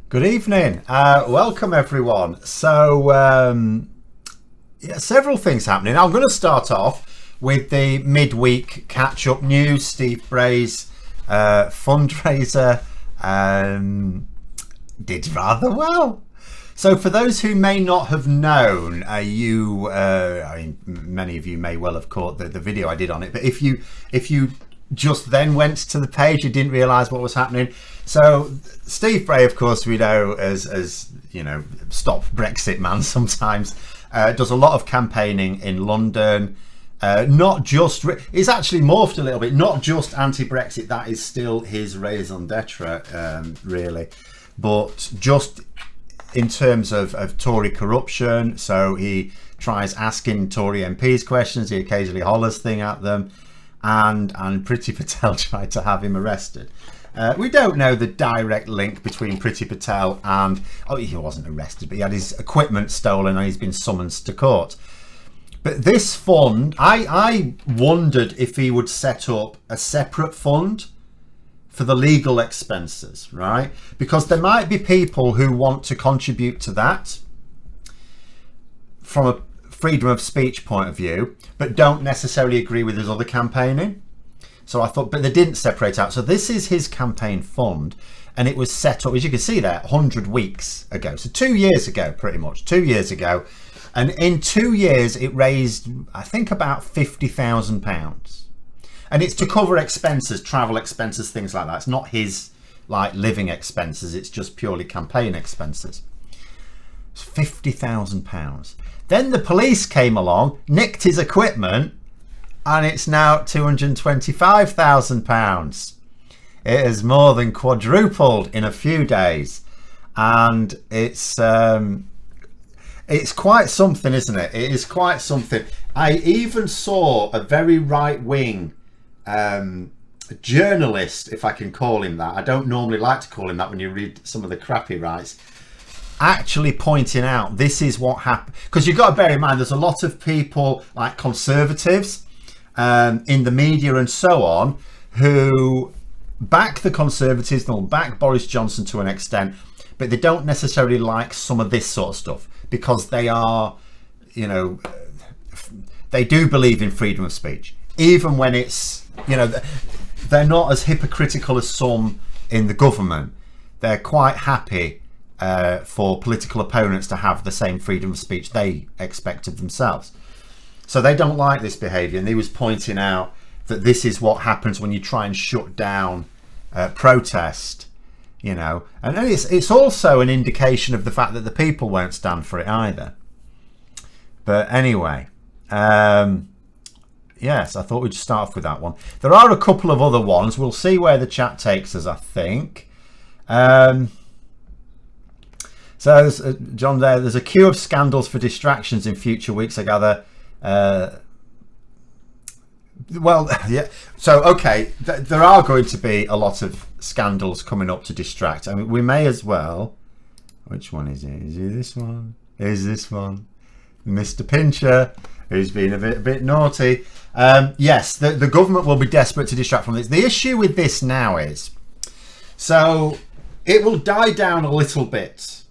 Good evening. Welcome everyone. So several things happening. I'm going to start off with the midweek catch-up news. Steve Bray's fundraiser did rather well. So for those who may not have known, many of you may well have caught the video I did on it, but if you just then went to the page, you didn't realise what was happening. So Steve Bray, of course, we know as you know, stop Brexit man sometimes, does a lot of campaigning in London. Not just, he's actually morphed a little bit, not just anti-Brexit, that is still his raison d'etre, really, but just in terms of Tory corruption. So he tries asking Tory MPs questions, he occasionally hollers thing at them, and Priti Patel tried to have him arrested. We don't know the direct link between Priti Patel and, he wasn't arrested, but he had his equipment stolen and he's been summoned to court. But this fund, I wondered if he would set up a separate fund for the legal expenses, right? Because there might be people who want to contribute to that from a freedom of speech point of view, but don't necessarily agree with his other campaigning. So I thought, but they didn't separate out. So this is his campaign fund, and it was set up, as you can see there, 100 weeks ago. So 2 years ago, pretty much, 2 years ago. And in 2 years, it raised, I think, about £50,000. And it's to cover expenses, travel expenses, things like that. It's not his like living expenses. It's just purely campaign expenses. It's £50,000. Then the police came along, nicked his equipment, and it's now £225,000. It has more than quadrupled in a few days, and it's quite something, isn't it? It is quite something. I even saw a very right-wing journalist, if I can call him that. I don't normally like to call him that when you read some of the crap he writes, actually pointing out this is what happened. Because you've got to bear in mind, there's a lot of people like conservatives in the media and so on who back the Conservatives, they'll back Boris Johnson to an extent, but they don't necessarily like some of this sort of stuff because they are, you know, they do believe in freedom of speech, even when it's, you know, they're not as hypocritical as some in the government. They're quite happy for political opponents to have the same freedom of speech they expect of themselves. So they don't like this behaviour, and he was pointing out that this is what happens when you try and shut down protest, you know, and it's also an indication of the fact that the people won't stand for it either. But anyway, yes, I thought we'd start off with that one. There are a couple of other ones. We'll see where the chat takes us, I think. So John, there's a queue of scandals for distractions in future weeks, I gather. Well, yeah. So, okay, there are going to be a lot of scandals coming up to distract. I mean, we may as well. Which one is it? Is it this one? Is this one? Mr. Pincher, who's been a bit naughty. Yes, the government will be desperate to distract from this. The issue with this now is, so it will die down a little bit.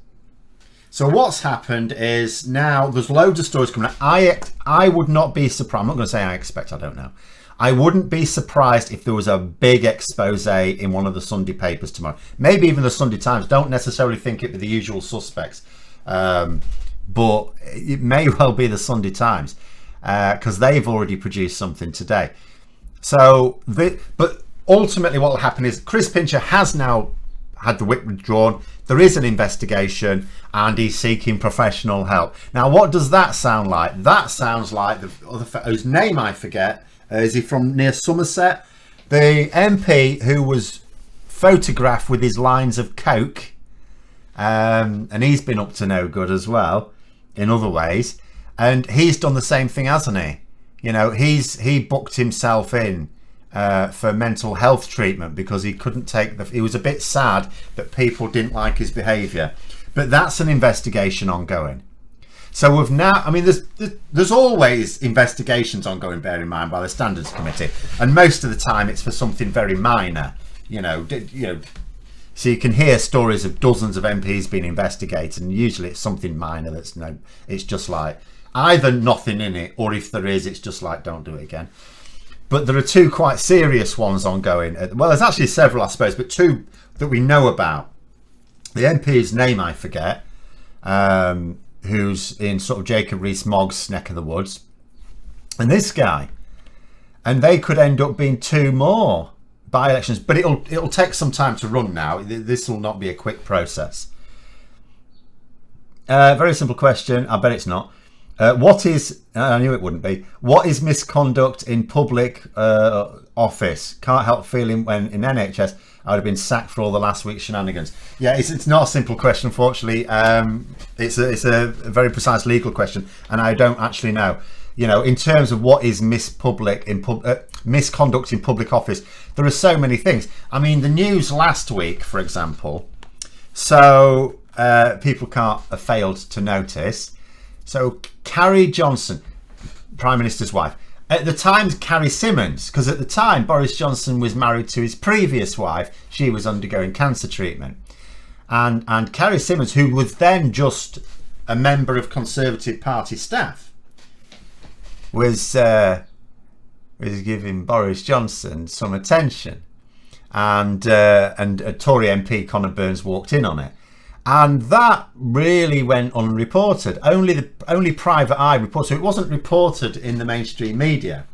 So what's happened is now there's loads of stories coming out. I would not be surprised. I'm not going to say I expect, I don't know. I wouldn't be surprised if there was a big expose in one of the Sunday papers tomorrow. Maybe even the Sunday Times. Don't necessarily think it be the usual suspects. But it may well be the Sunday Times because they've already produced something today. So, but ultimately what will happen is Chris Pincher has now had the whip withdrawn. There is an investigation and he's seeking professional help. Now, what does that sound like? That sounds like the other whose name I forget. Is he from near Somerset? The MP who was photographed with his lines of coke, and he's been up to no good as well in other ways. And he's done the same thing, hasn't he? You know, he booked himself in for mental health treatment because he couldn't take he was a bit sad that people didn't like his behaviour. But that's an investigation ongoing. So we've now, I mean, there's always investigations ongoing, bear in mind, by the Standards Committee, and most of the time it's for something very minor. You know, So you can hear stories of dozens of MPs being investigated, and usually it's something minor that's it's just like either nothing in it, or if there is, it's just like, don't do it again. But there are two quite serious ones ongoing. Well, there's actually several, I suppose, but two that we know about. The MP's name I forget, who's in sort of Jacob Rees-Mogg's neck of the woods, and this guy, and they could end up being two more by-elections, but it'll take some time to run now. This will not be a quick process. Very simple question. I bet it's not. What is? I knew it wouldn't be. What is misconduct in public office? Can't help feeling when in NHS I would have been sacked for all the last week's shenanigans. Yeah, it's not a simple question, unfortunately. It's a very precise legal question, and I don't actually know. You know, in terms of what is misconduct in public office, there are so many things. I mean, the news last week, for example, so people can't have failed to notice. So Carrie Johnson, Prime Minister's wife, at the time Carrie Symonds, because at the time Boris Johnson was married to his previous wife, she was undergoing cancer treatment. And Carrie Symonds, who was then just a member of Conservative Party staff, was giving Boris Johnson some attention, and a Tory MP, Conor Burns, walked in on it, and that really went unreported. Only Private Eye reported. So it wasn't reported in the mainstream media.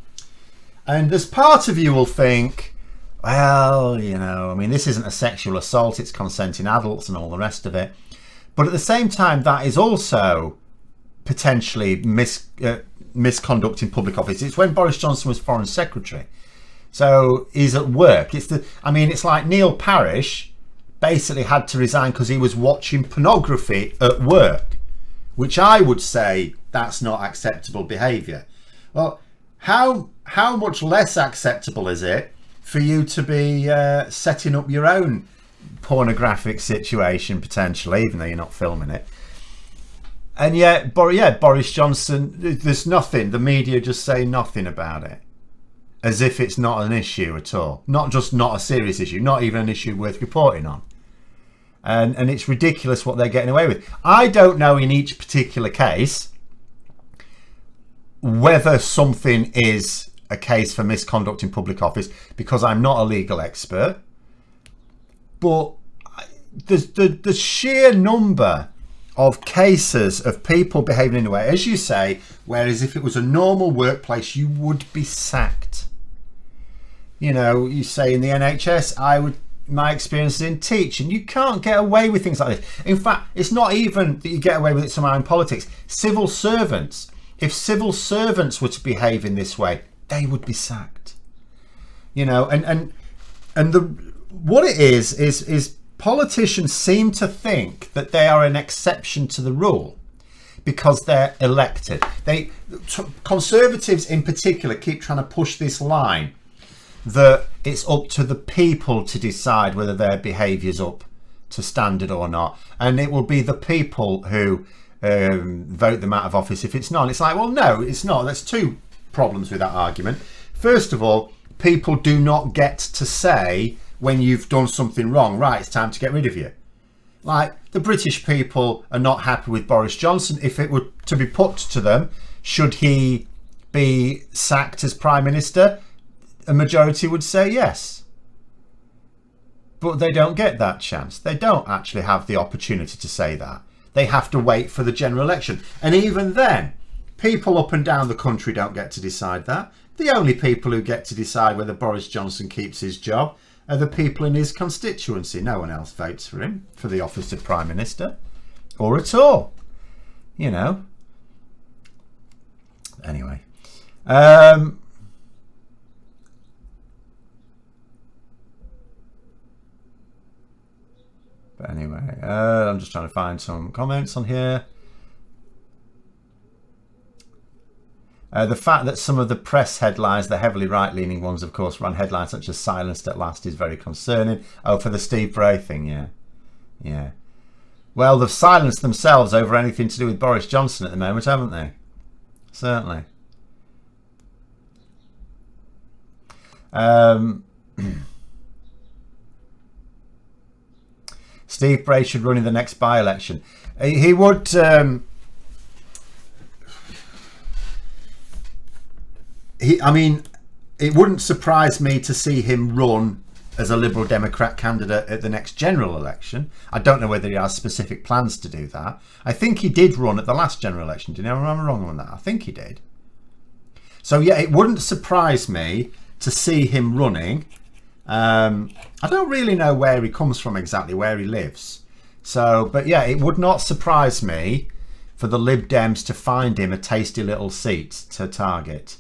And there's part of you will think, well, you know, I mean, this isn't a sexual assault; it's consenting adults and all the rest of it. But at the same time, that is also potentially misconduct in public office. It's when Boris Johnson was Foreign Secretary, so he's at work. It's like Neil Parish basically had to resign because he was watching pornography at work, which I would say that's not acceptable behaviour. Well, how much less acceptable is it for you to be setting up your own pornographic situation potentially, even though you're not filming it? And yet, Boris Johnson, there's nothing. The media just say nothing about it, as if it's not an issue at all. Not a serious issue, not even an issue worth reporting on. And it's ridiculous what they're getting away with. I don't know in each particular case whether something is a case for misconduct in public office, because I'm not a legal expert. But the sheer number of cases of people behaving in a way, as you say, whereas if it was a normal workplace, you would be sacked. You know, you say in the NHS, my experience is in teaching, you can't get away with things like this. In fact, it's not even that you get away with it somehow in politics. Civil servants, if civil servants were to behave in this way, they would be sacked. You know, and what it is politicians seem to think that they are an exception to the rule because they're elected. Conservatives in particular keep trying to push this line that it's up to the people to decide whether their behaviour's up to standard or not, and it will be the people who vote them out of office if it's not. It's like, well, no, it's not. There's two problems with that argument. First of all, people do not get to say when you've done something wrong, right, it's time to get rid of you. Like, the British people are not happy with Boris Johnson. If it were to be put to them, should he be sacked as Prime Minister, a majority would say yes. But they don't get that chance. They don't actually have the opportunity to say that. They have to wait for the general election. And even then, people up and down the country don't get to decide that. The only people who get to decide whether Boris Johnson keeps his job are the people in his constituency. No one else votes for him for the office of Prime Minister, or at all. You know. Anyway. But anyway, I'm just trying to find some comments on here. The fact that some of the press headlines, the heavily right-leaning ones, of course, run headlines such as "silenced at last" is very concerning. Oh, for the Steve Bray thing, yeah. Well, they've silenced themselves over anything to do with Boris Johnson at the moment, haven't they? Certainly. Steve Bray should run in the next by-election. He would. I mean, it wouldn't surprise me to see him run as a Liberal Democrat candidate at the next general election. I don't know whether he has specific plans to do that. I think he did run at the last general election. Did I remember wrong on that? I think he did. So yeah, it wouldn't surprise me to see him running. I don't really know where he comes from exactly, where he lives. So, but yeah, it would not surprise me for the Lib Dems to find him a tasty little seat to target.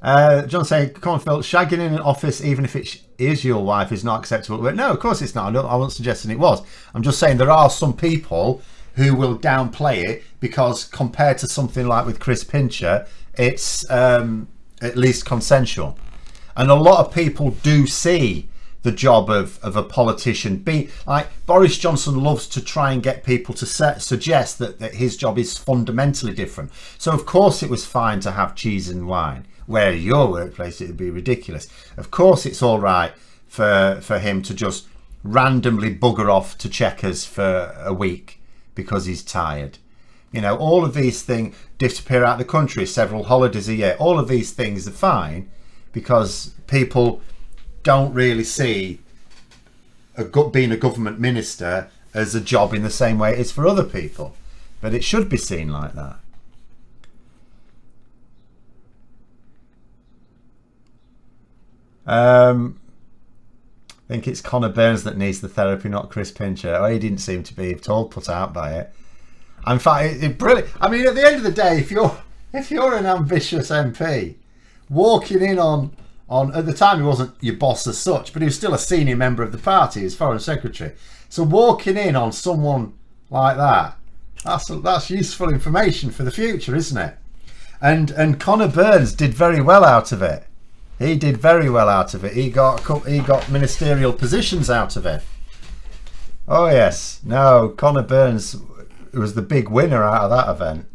John saying, come on Phil, shagging in an office even if it is your wife is not acceptable. But no, of course it's not. I wasn't suggesting it was. I'm just saying there are some people who will downplay it because compared to something like with Chris Pincher, it's at least consensual. And a lot of people do see the job of a politician be like Boris Johnson loves to try and get people to suggest that his job is fundamentally different. So of course it was fine to have cheese and wine. Where your workplace it would be ridiculous. Of course it's all right for him to just randomly bugger off to Chequers for a week because he's tired. You know, all of these things, disappear out of the country several holidays a year, all of these things are fine because people don't really see being a government minister as a job in the same way it is for other people. But it should be seen like that. I think it's Connor Burns that needs the therapy, not Chris Pincher. Oh, he didn't seem to be at all put out by it. In fact, it's brilliant. I mean, at the end of the day, if you're an ambitious MP, walking in on at the time he wasn't your boss as such, but he was still a senior member of the party as Foreign Secretary. So walking in on someone like that, that's useful information for the future, isn't it? And Connor Burns did very well out of it. He did very well out of it. He got ministerial positions out of it. Oh yes, no, Connor Burns was the big winner out of that event.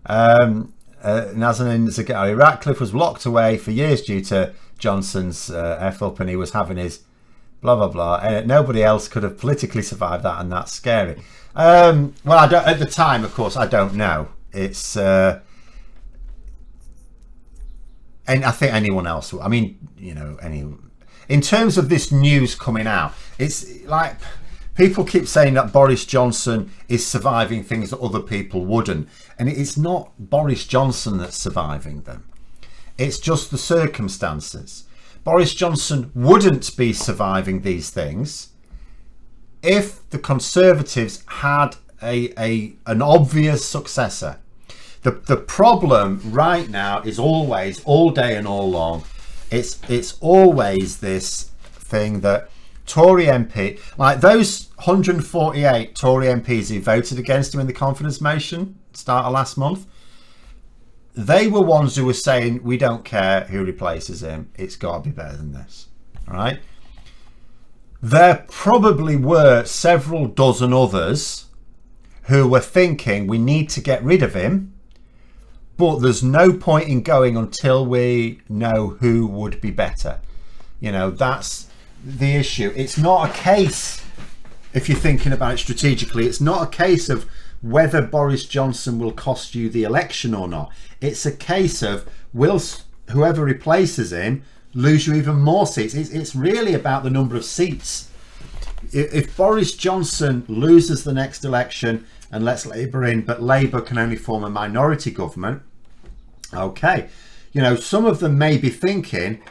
Nazanin Zaghari Ratcliffe was locked away for years due to Johnson's F-up, and he was having his blah blah blah. Nobody else could have politically survived that, and that's scary. Well, I don't, at the time, of course, I don't know. It's and I think anyone else, I mean, you know, in terms of this news coming out, it's like people keep saying that Boris Johnson is surviving things that other people wouldn't, and it's not Boris Johnson that's surviving them, it's just the circumstances. Boris Johnson wouldn't be surviving these things if the Conservatives had an obvious successor. The problem right now is always, all day and all long, it's always this thing that Tory MP, like those 148 Tory MPs who voted against him in the confidence motion start of last month, they were ones who were saying, we don't care who replaces him, it's got to be better than this. All right? There probably were several dozen others who were thinking we need to get rid of him, but there's no point in going until we know who would be better. You know, that's the issue. It's not a case, if you're thinking about it strategically, it's not a case of whether Boris Johnson will cost you the election or not. It's a case of will whoever replaces him lose you even more seats. It's really about the number of seats. If Boris Johnson loses the next election and lets Labour in, but Labour can only form a minority government, okay, you know, some of them may be thinking,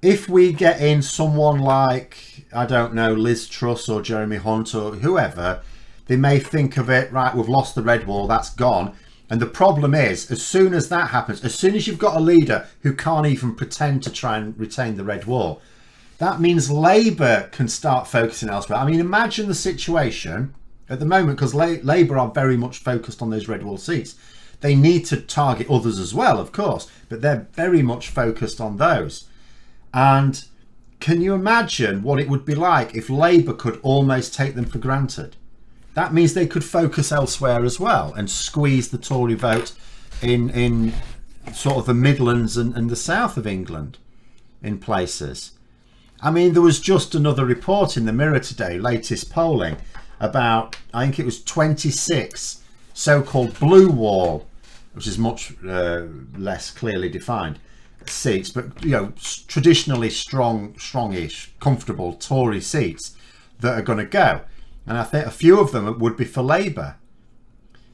if we get in someone like, I don't know, Liz Truss or Jeremy Hunt or whoever, they may think of it, right, we've lost the red wall, that's gone. And the problem is, as soon as that happens, as soon as you've got a leader who can't even pretend to try and retain the red wall, that means Labour can start focusing elsewhere. I mean, imagine the situation at the moment, because Labour are very much focused on those red wall seats. They need to target others as well, of course, but they're very much focused on those. And can you imagine what it would be like if Labour could almost take them for granted? That means they could focus elsewhere as well and squeeze the Tory vote in sort of the Midlands and the south of England in places. I mean, there was just another report in the Mirror today, latest polling, about, I think it was 26 so-called blue wall, which is much less clearly defined, seats, but you know, traditionally strongish, comfortable Tory seats that are going to go. And I think a few of them would be for Labour.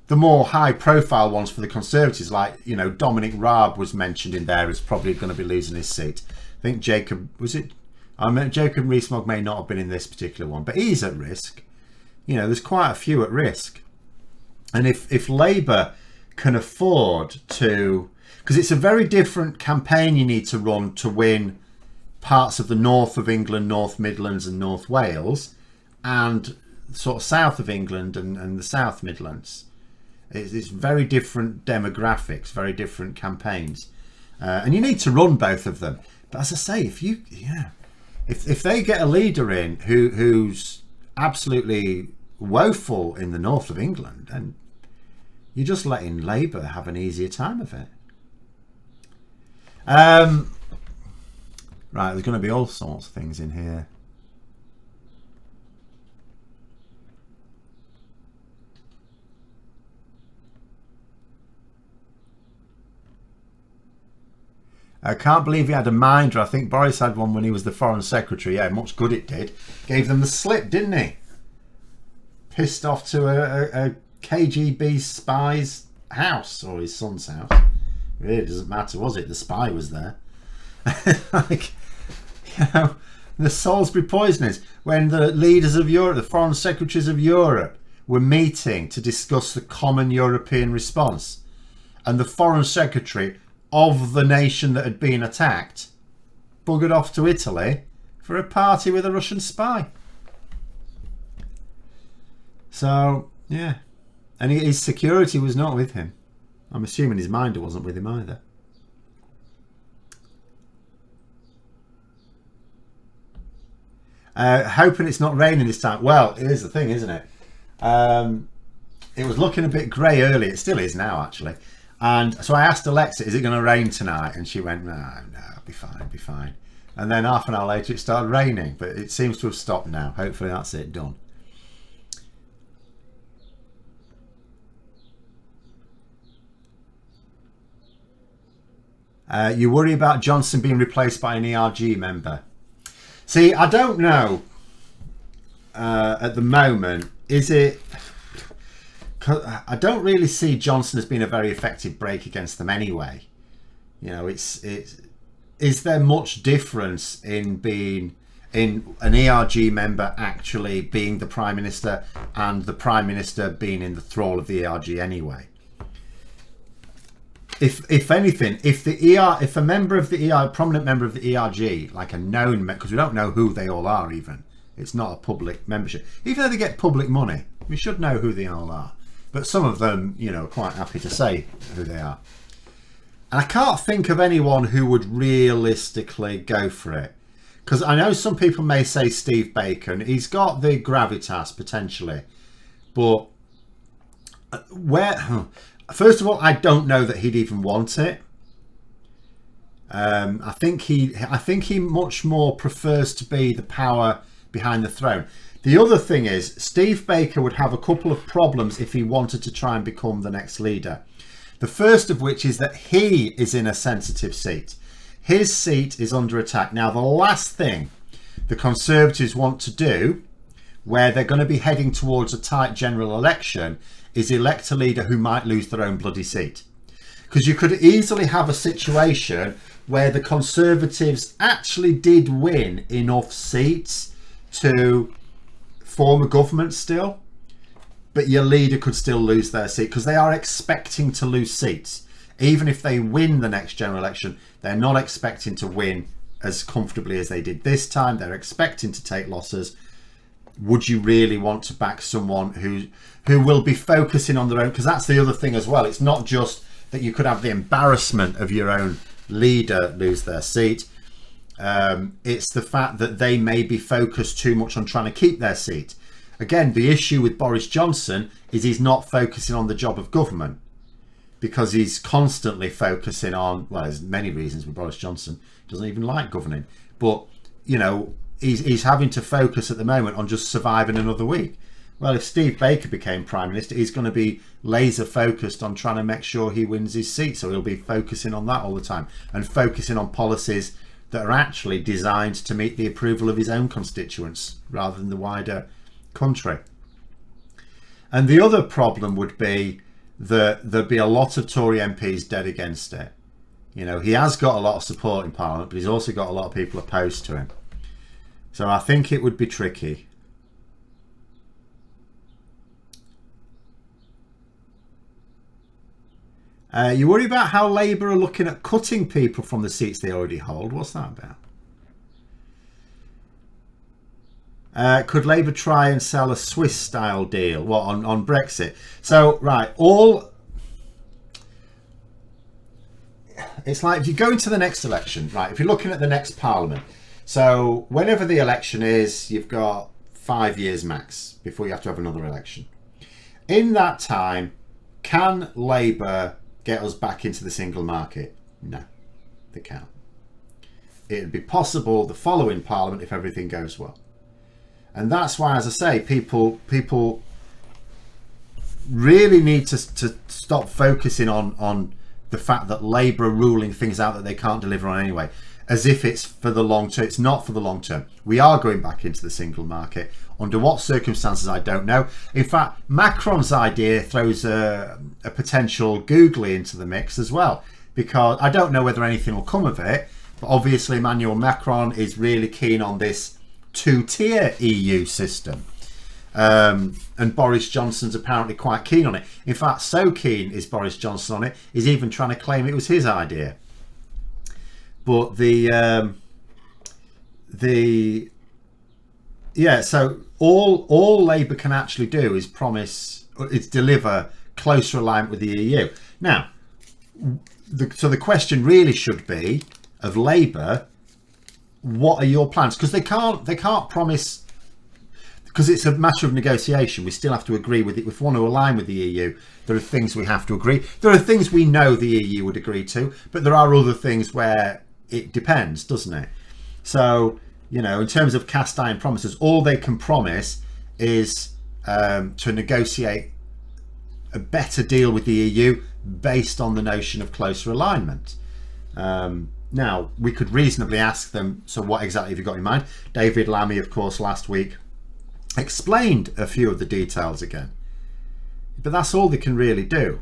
The more high-profile ones for the Conservatives, like, you know, Dominic Raab was mentioned in there as probably going to be losing his seat. I think Jacob Rees-Mogg may not have been in this particular one, but he's at risk. You know, there's quite a few at risk. And if Labour can afford to, because it's a very different campaign you need to run to win parts of the north of England, North Midlands and North Wales, and sort of south of England and the South Midlands. It's very different demographics, very different campaigns, and you need to run both of them. But as I say, if they get a leader in who's absolutely woeful in the north of England, and you're just letting Labour have an easier time of it. Right, there's going to be all sorts of things in here. I can't believe he had a minder. I think Boris had one when he was the Foreign Secretary. Yeah, much good it did. Gave them the slip, didn't he? Pissed off to a KGB spy's house, or his son's house. Really doesn't matter, was it? The spy was there. Like, you know, the Salisbury poisonings, when the leaders of Europe, the foreign secretaries of Europe, were meeting to discuss the common European response, and the foreign secretary of the nation that had been attacked buggered off to Italy for a party with a Russian spy. So, yeah. And his security was not with him. I'm assuming his minder wasn't with him either. Hoping it's not raining this time. Well, it is the thing, isn't it? It was looking a bit grey early. It still is now, actually. And so I asked Alexa, is it going to rain tonight? And she went, no, it'll be fine, it'll be fine. And then half an hour later it started raining, but it seems to have stopped now. Hopefully that's it, done. You worry about Johnson being replaced by an ERG member. See, I don't know at the moment. Is it... I don't really see Johnson as being a very effective break against them anyway. You know, is there much difference in being in an ERG member actually being the Prime Minister and the Prime Minister being in the thrall of the ERG anyway? If anything, if a member of the prominent member of the ERG, like a known, because we don't know who they all are even, it's not a public membership. Even though they get public money, we should know who they all are. But some of them, you know, are quite happy to say who they are. And I can't think of anyone who would realistically go for it. Because I know some people may say Steve Bacon. He's got the gravitas potentially. But first of all, I don't know that he'd even want it. I think he much more prefers to be the power behind the throne. The other thing is, Steve Baker would have a couple of problems if he wanted to try and become the next leader. The first of which is that he is in a sensitive seat. His seat is under attack. Now, the last thing the Conservatives want to do, where they're going to be heading towards a tight general election, is elect a leader who might lose their own bloody seat. Because you could easily have a situation where the Conservatives actually did win enough seats to form a government still, but your leader could still lose their seat, because they are expecting to lose seats. Even if they win the next general election, they're not expecting to win as comfortably as they did this time. They're expecting to take losses. Would you really want to back someone who will be focusing on their own? Because that's the other thing as well. It's not just that you could have the embarrassment of your own leader lose their seat. It's the fact that they may be focused too much on trying to keep their seat. Again, the issue with Boris Johnson is he's not focusing on the job of government, because he's constantly focusing on, well, there's many reasons with Boris Johnson. He doesn't even like governing. But, you know, he's having to focus at the moment on just surviving another week. Well, if Steve Baker became Prime Minister, he's going to be laser focused on trying to make sure he wins his seat. So he'll be focusing on that all the time and focusing on policies that are actually designed to meet the approval of his own constituents rather than the wider country. And the other problem would be that there'd be a lot of Tory MPs dead against it. You know, he has got a lot of support in Parliament, but he's also got a lot of people opposed to him. So I think it would be tricky. You worry about how Labour are looking at cutting people from the seats they already hold. What's that about? Could Labour try and sell a Swiss-style deal? What, on Brexit? So, right, it's like if you go into the next election, right, if you're looking at the next Parliament, so whenever the election is, you've got 5 years max before you have to have another election. In that time, can Labour get us back into the single market? No, they can't. It'd be possible the following Parliament if everything goes well. And that's why, as I say, people really need to stop focusing on the fact that Labour are ruling things out that they can't deliver on anyway, as if it's for the long term. It's not for the long term. We are going back into the single market. Under what circumstances, I don't know. In fact, Macron's idea throws a potential googly into the mix as well, because I don't know whether anything will come of it, but obviously Emmanuel Macron is really keen on this two-tier EU system. And Boris Johnson's apparently quite keen on it. In fact, so keen is Boris Johnson on it, he's even trying to claim it was his idea. But so all Labour can actually do is deliver closer alignment with the EU. Now, so the question really should be of Labour, what are your plans? Because they can't promise, because it's a matter of negotiation. We still have to agree with it. If we want to align with the EU, there are things we have to agree. There are things we know the EU would agree to, but there are other things where it depends, doesn't it? So, you know, in terms of cast iron promises, all they can promise is to negotiate a better deal with the EU based on the notion of closer alignment. Now, we could reasonably ask them, so what exactly have you got in mind? David Lammy, of course, last week explained a few of the details again. But that's all they can really do.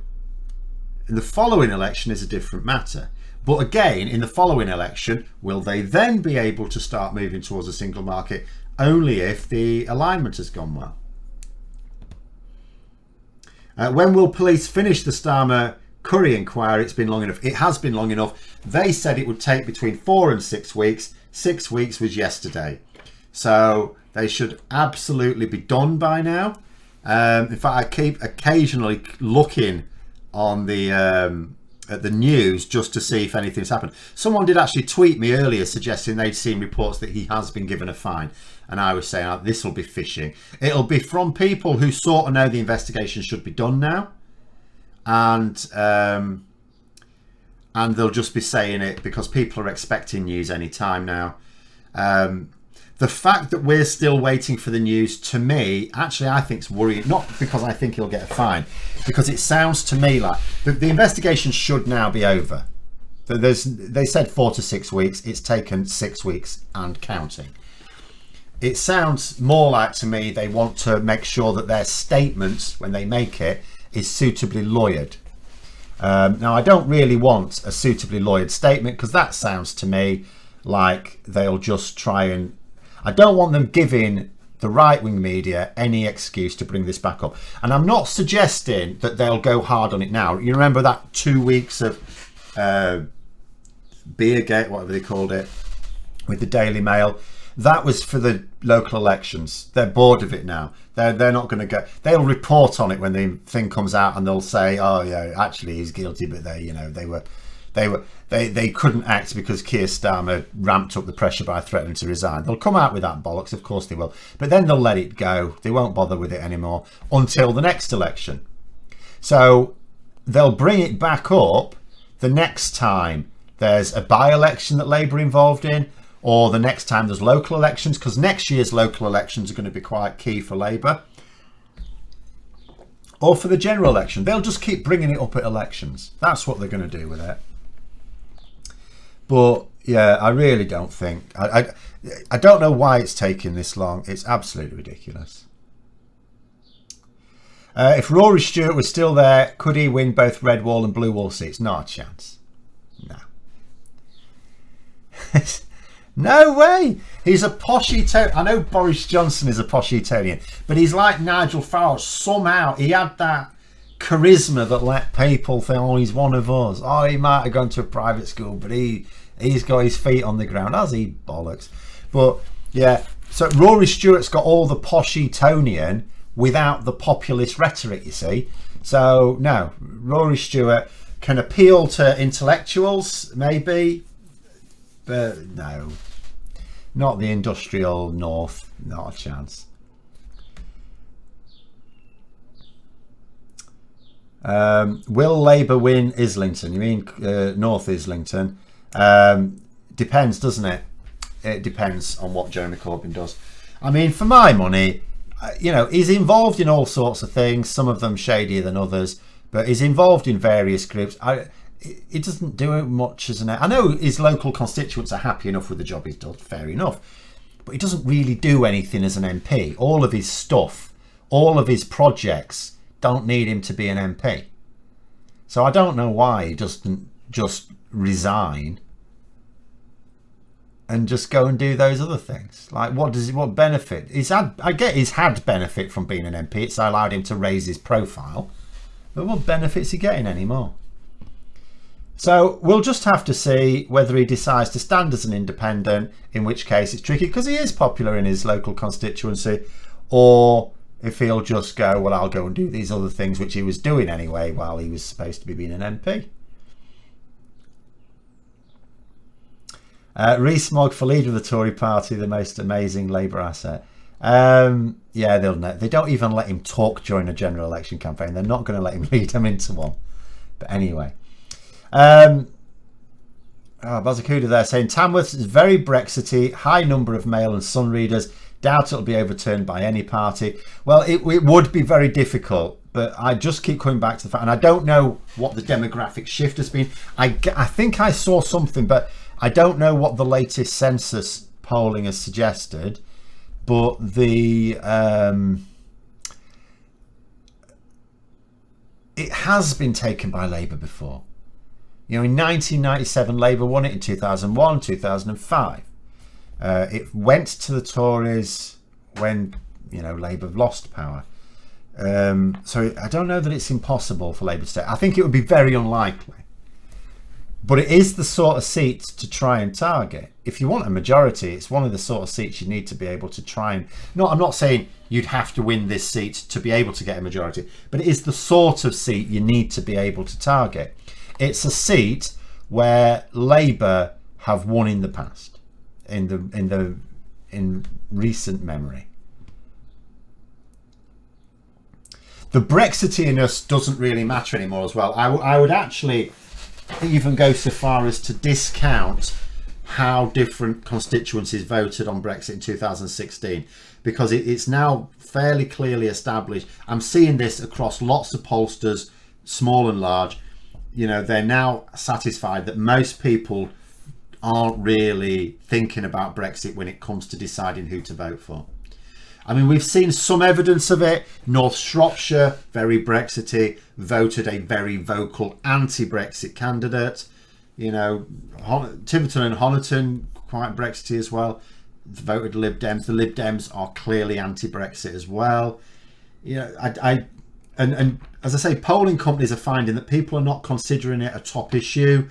And the following election is a different matter. But again, in the following election, will they then be able to start moving towards a single market? Only if the alignment has gone well. When will police finish the Starmer Curry inquiry? It's been long enough. It has been long enough. They said it would take between 4 and 6 weeks. 6 weeks was yesterday. So they should absolutely be done by now. In fact, I keep occasionally looking on at the news just to see if anything's happened. Someone did actually tweet me earlier suggesting they'd seen reports that he has been given a fine, and I was saying, oh, this will be fishing. It'll be from people who sort of know the investigation should be done now, and they'll just be saying it because people are expecting news any time now. The fact that we're still waiting for the news, to me, actually, I think is worrying. Not because I think he'll get a fine, because it sounds to me like the investigation should now be over. They said 4 to 6 weeks. It's taken 6 weeks and counting. It sounds more like, to me, they want to make sure that their statements, when they make it, is suitably lawyered. Now, I don't really want a suitably lawyered statement, because that sounds to me like they'll just try and... I don't want them giving the right-wing media any excuse to bring this back up. And I'm not suggesting that they'll go hard on it now. You remember that 2 weeks of Beergate, whatever they called it, with the Daily Mail? That was for the local elections. They're bored of it now. They're not going to go. They'll report on it when the thing comes out, and they'll say, "Oh yeah, actually he's guilty," but they couldn't act because Keir Starmer ramped up the pressure by threatening to resign. They'll come out with that bollocks, of course they will. But then they'll let it go. They won't bother with it anymore until the next election. So they'll bring it back up the next time there's a by-election that Labour are involved in, or the next time there's local elections, because next year's local elections are going to be quite key for Labour, or for the general election. They'll just keep bringing it up at elections. That's what they're going to do with it. But yeah, I really don't think, I don't know why it's taking this long. It's absolutely ridiculous. If Rory Stewart was still there, could he win both red wall and blue wall seats? Not a chance. No. No way. He's a posh Etonian. I know Boris Johnson is a posh Etonian, but he's like Nigel Farage. Somehow he had that charisma that let people think, oh, he's one of us. Oh, he might have gone to a private school, but he's got his feet on the ground. Has he? Bollocks. But yeah, so Rory Stewart's got all the posh Etonian without the populist rhetoric, you see. So no, Rory Stewart can appeal to intellectuals, maybe, but no, not the industrial north. Not a chance. Will Labour win Islington? You mean North Islington? Depends, doesn't it? It depends on what Jeremy Corbyn does. I mean, for my money, you know, he's involved in all sorts of things, some of them shadier than others, but he's involved in various groups. He doesn't do much as an... I know his local constituents are happy enough with the job he's done, fair enough, but he doesn't really do anything as an MP. All of his stuff, all of his projects don't need him to be an MP. So I don't know why he doesn't just resign and just go and do those other things. Like, what benefit? I get he's had benefit from being an MP. It's allowed him to raise his profile. But what benefit's he getting anymore? So we'll just have to see whether he decides to stand as an independent, in which case it's tricky because he is popular in his local constituency, or if he'll just go, well, I'll go and do these other things which he was doing anyway while he was supposed to be being an MP. Rees-Mogg for leader of the Tory party, the most amazing Labour asset. Yeah, they don't even let him talk during a general election campaign. They're not going to let him lead them into one. But anyway. Bazakuda there saying Tamworth is very Brexity, high number of Mail and Sun readers. Doubt it'll be overturned by any party. Well, it would be very difficult, but I just keep coming back to the fact, and I don't know what the demographic shift has been. I think I saw something, but I don't know what the latest census polling has suggested. But it has been taken by Labour before. You know, in 1997, Labour won it. In 2001, 2005. It went to the Tories when, you know, Labour lost power. So I don't know that it's impossible for Labour to stay. I think it would be very unlikely. But it is the sort of seats to try and target. If you want a majority, it's one of the sort of seats you need to be able to try and... No, I'm not saying you'd have to win this seat to be able to get a majority, but it is the sort of seat you need to be able to target. It's a seat where Labour have won in the past, in recent memory. The Brexiteerness doesn't really matter anymore as well. I would actually even go so far as to discount how different constituencies voted on Brexit in 2016, because it's now fairly clearly established. I'm seeing this across lots of pollsters, small and large. You know, they're now satisfied that most people aren't really thinking about Brexit when it comes to deciding who to vote for. I mean, we've seen some evidence of it. North Shropshire, very Brexity, voted a very vocal anti-Brexit candidate. You know, Tiverton and Honiton, quite Brexity as well, voted Lib Dems. The Lib Dems are clearly anti-Brexit as well. You know, and as I say, polling companies are finding that people are not considering it a top issue.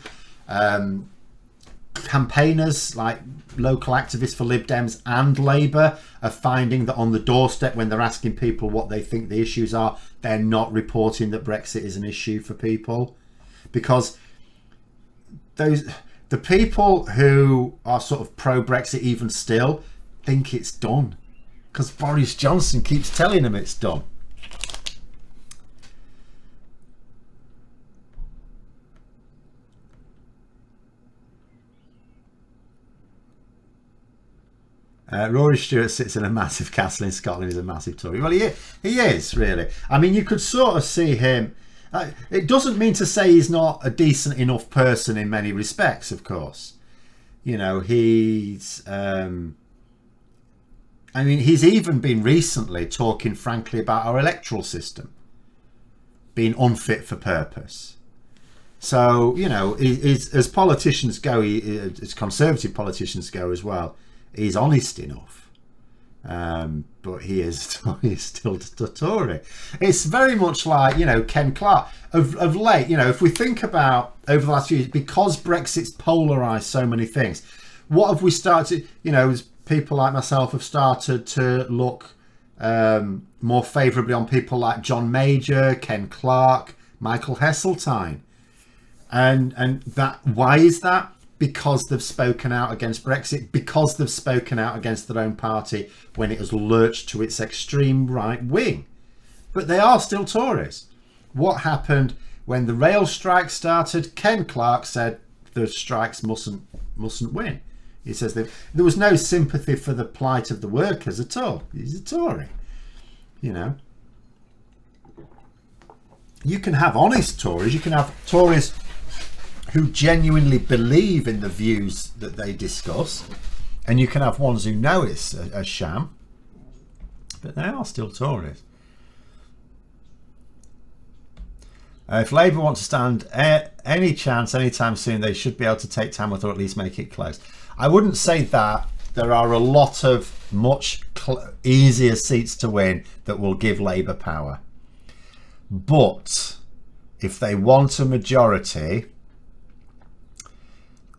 Campaigners like local activists for Lib Dems and Labour are finding that on the doorstep, when they're asking people what they think the issues are, they're not reporting that Brexit is an issue for people, because the people who are sort of pro-Brexit even still think it's done, because Boris Johnson keeps telling them it's done. Rory Stewart sits in a massive castle in Scotland. He's a massive Tory. Well, he is, really. I mean, you could sort of see him. It doesn't mean to say he's not a decent enough person in many respects, of course. You know, he's... I mean, he's even been recently talking frankly about our electoral system being unfit for purpose. So, you know, as politicians go, as Conservative politicians go as well, he's honest enough. But he's still a Tory. It's very much like, you know, Ken Clarke. Of late, you know, if we think about over the last few years, because Brexit's polarised so many things, what have we started, you know, as people like myself have started to look more favourably on people like John Major, Ken Clarke, Michael Heseltine. And that, why is that? Because they've spoken out against Brexit, because they've spoken out against their own party when it has lurched to its extreme right wing. But they are still Tories. What happened when the rail strike started? Ken Clarke said the strikes mustn't win. He says that there was no sympathy for the plight of the workers at all. He's a Tory, you know. You can have honest Tories. You can have Tories who genuinely believe in the views that they discuss, and you can have ones who know it's a sham, but they are still Tories. If Labour want to stand any chance anytime soon, they should be able to take Tamworth or at least make it close. I wouldn't say that. There are a lot of much easier seats to win that will give Labour power. But if they want a majority,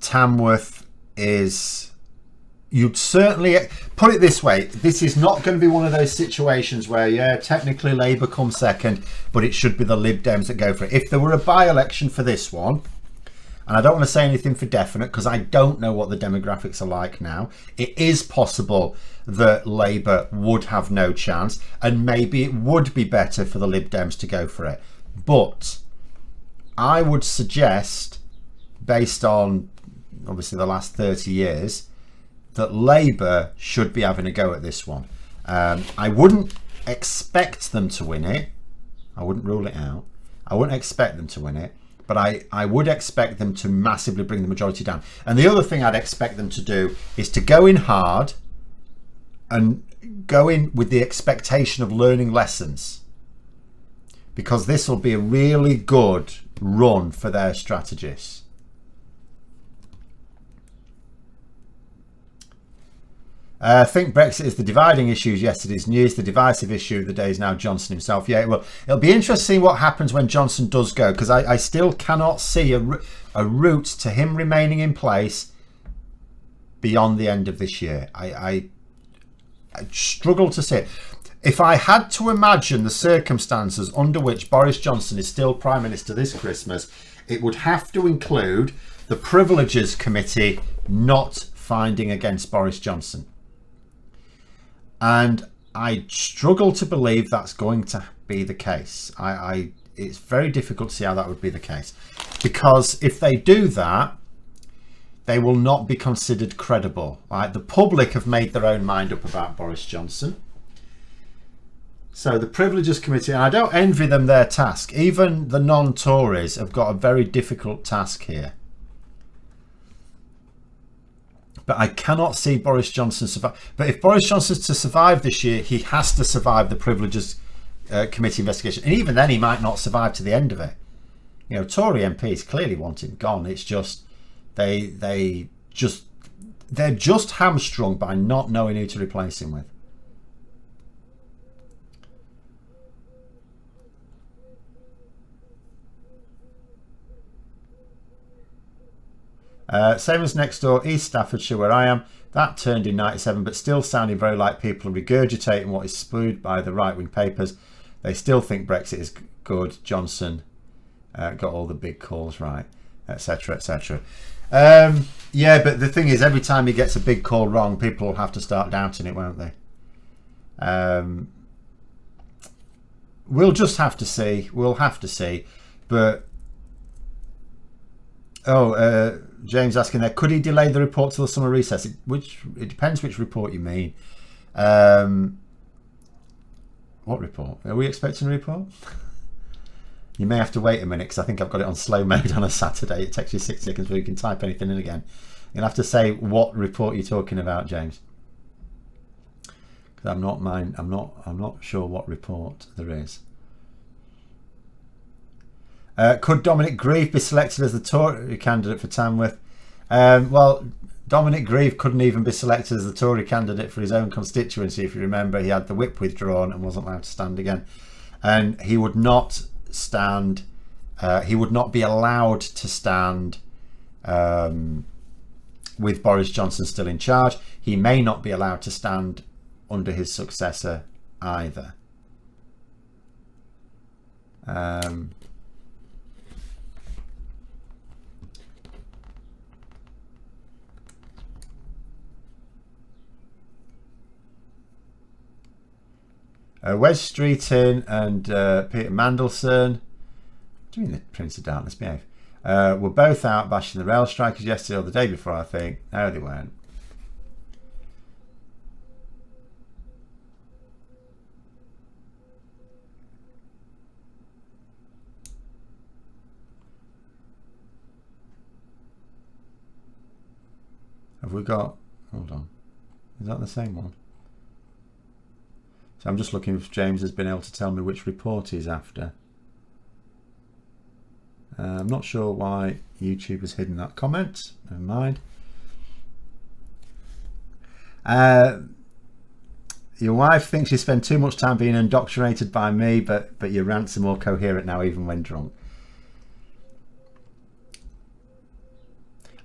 Tamworth is, you'd certainly put it this way, this is not going to be one of those situations where, yeah, technically Labour comes second, but it should be the Lib Dems that go for it. If there were a by-election for this one, and I don't want to say anything for definite because I don't know what the demographics are like now, it is possible that Labour would have no chance, and maybe it would be better for the Lib Dems to go for it. But I would suggest, based on obviously the last 30 years, that Labour should be having a go at this one. I wouldn't expect them to win it. I wouldn't rule it out. I wouldn't expect them to win it, but I would expect them to massively bring the majority down. And the other thing I'd expect them to do is to go in hard and go in with the expectation of learning lessons, because this will be a really good run for their strategists. I think Brexit is the dividing issue. Yesterday's news. The divisive issue of the day is now Johnson himself. Yeah, well, it'll be interesting what happens when Johnson does go, because I still cannot see a route to him remaining in place beyond the end of this year. I struggle to see it. If I had to imagine the circumstances under which Boris Johnson is still Prime Minister this Christmas, it would have to include the Privileges Committee not finding against Boris Johnson. And I struggle to believe that's going to be the case. It's very difficult to see how that would be the case, because if they do that, they will not be considered credible. Right? The public have made their own mind up about Boris Johnson. So the Privileges Committee, and I don't envy them their task. Even the non-Tories have got a very difficult task here. But I cannot see Boris Johnson survive. But if Boris Johnson's to survive this year, he has to survive the Privileges Committee investigation. And even then, he might not survive to the end of it. You know, Tory MPs clearly want him gone. It's just they're just hamstrung by not knowing who to replace him with. Same as next door, East Staffordshire, where I am. That turned in 97, but still sounding very like people regurgitating what is spewed by the right-wing papers. They still think Brexit is good. Johnson got all the big calls right, etc., etc. Yeah, but the thing is, every time he gets a big call wrong, people will have to start doubting it, won't they? We'll just have to see. We'll have to see. But James asking there, could he delay the report till the summer recess? It depends which report you mean. What report? Are we expecting a report? You may have to wait a minute because I think I've got it on slow mode on a Saturday. It takes you 6 seconds before you can type anything in again. You'll have to say what report you're talking about, James. Because I'm not sure what report there is. Could Dominic Grieve be selected as the Tory candidate for Tamworth? Well, Dominic Grieve couldn't even be selected as the Tory candidate for his own constituency. If you remember, he had the whip withdrawn and wasn't allowed to stand again. And he would not stand, he would not be allowed to stand with Boris Johnson still in charge. He may not be allowed to stand under his successor either. Wes Streeton and Peter Mandelson, doing the Prince of Darkness, behave, were both out bashing the rail strikers yesterday or the day before, I think. No, they weren't. Have we got, hold on, is that the same one? So I'm just looking if James has been able to tell me which report he's after. I'm not sure why YouTube has hidden that comment. Never mind. Your wife thinks you spend too much time being indoctrinated by me, but your rants are more coherent now, even when drunk.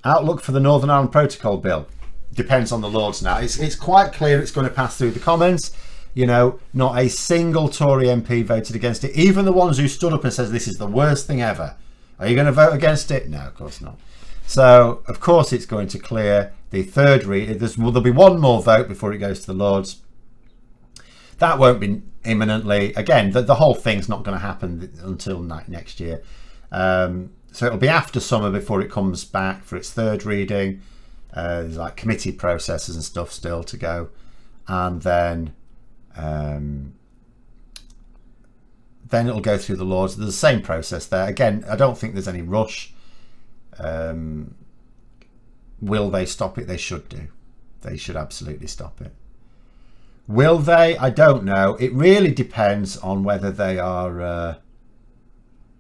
Outlook for the Northern Ireland Protocol Bill. Depends on the Lords now. It's quite clear it's going to pass through the Commons. You know, not a single Tory MP voted against it. Even the ones who stood up and says this is the worst thing ever. Are you going to vote against it? No, of course not. So, of course, it's going to clear the third read. There'll be one more vote before it goes to the Lords. That won't be imminently. Again, the whole thing's not going to happen until next year. So it'll be after summer before it comes back for its third reading. There's like committee processes and stuff still to go. And then it'll go through the Lords. There's the same process there. Again, I don't think there's any rush. Will they stop it? They should do. They should absolutely stop it. Will they? I don't know. It really depends on whether they are...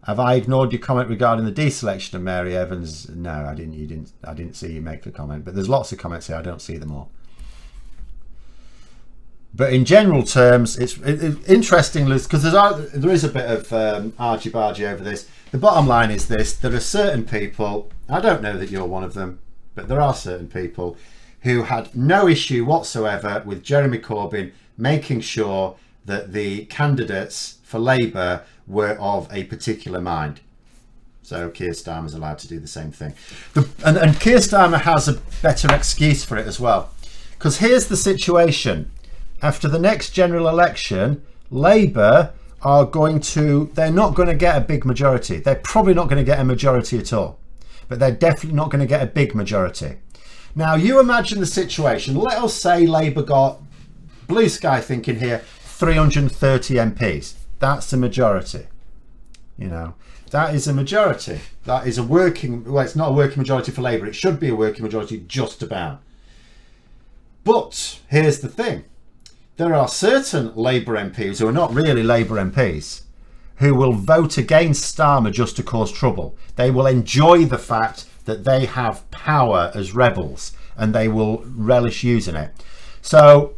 have I ignored your comment regarding the deselection of Mary Evans? No, I didn't. I didn't see you make the comment. But there's lots of comments here. I don't see them all. But in general terms, it's interesting, Liz, because there is a bit of argy-bargy over this. The bottom line is this. There are certain people, I don't know that you're one of them, but there are certain people who had no issue whatsoever with Jeremy Corbyn making sure that the candidates for Labour were of a particular mind. So Keir Starmer's allowed to do the same thing. And Keir Starmer has a better excuse for it as well. Because here's the situation. After the next general election, Labour are they're not going to get a big majority. They're probably not going to get a majority at all. But they're definitely not going to get a big majority. Now, you imagine the situation. Let us say Labour got, blue sky thinking here, 330 MPs. That's a majority. You know, that is a majority. That is a working, well, it's not a working majority for Labour. It should be a working majority just about. But here's the thing. There are certain Labour MPs who are not really Labour MPs who will vote against Starmer just to cause trouble. They will enjoy the fact that they have power as rebels and they will relish using it. So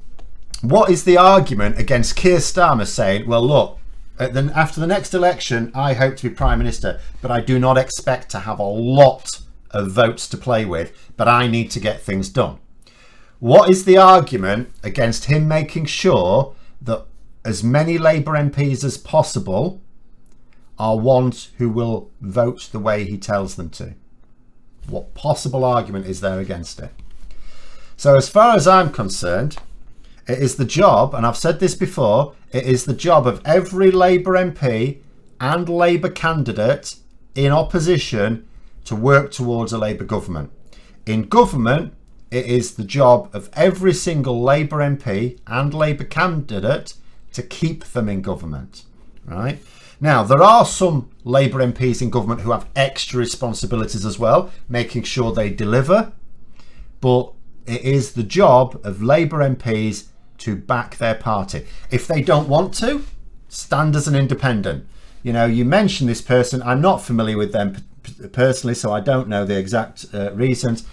what is the argument against Keir Starmer saying, well, look, after the next election, I hope to be Prime Minister, but I do not expect to have a lot of votes to play with, but I need to get things done. What is the argument against him making sure that as many Labour MPs as possible are ones who will vote the way he tells them to? What possible argument is there against it? So as far as I'm concerned, it is the job, and I've said this before, it is the job of every Labour MP and Labour candidate in opposition to work towards a Labour government. In government, it is the job of every single Labour MP and Labour candidate to keep them in government, right? Now, there are some Labour MPs in government who have extra responsibilities as well, making sure they deliver, but it is the job of Labour MPs to back their party. If they don't want to, stand as an independent. You know, you mentioned this person. I'm not familiar with them personally, so I don't know the exact reasons.